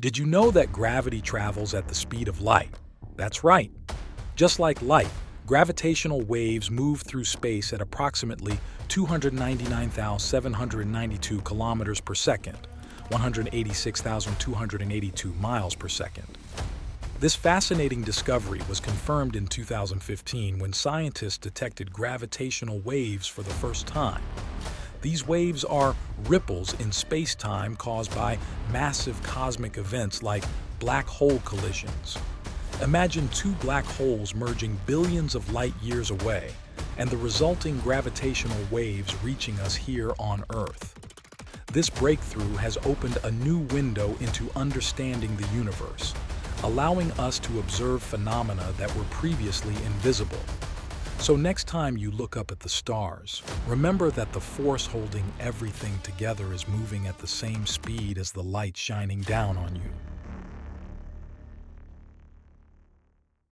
Did you know that gravity travels at the speed of light? That's right. Just like light, gravitational waves move through space at approximately 299,792 kilometers per second, 186,282 miles per second. This fascinating discovery was confirmed in 2015 when scientists detected gravitational waves for the first time. These waves are ripples in space-time caused by massive cosmic events like black hole collisions. Imagine two black holes merging billions of light years away, and the resulting gravitational waves reaching us here on Earth. This breakthrough has opened a new window into understanding the universe, allowing us to observe phenomena that were previously invisible. So next time you look up at the stars, remember that the force holding everything together is moving at the same speed as the light shining down on you.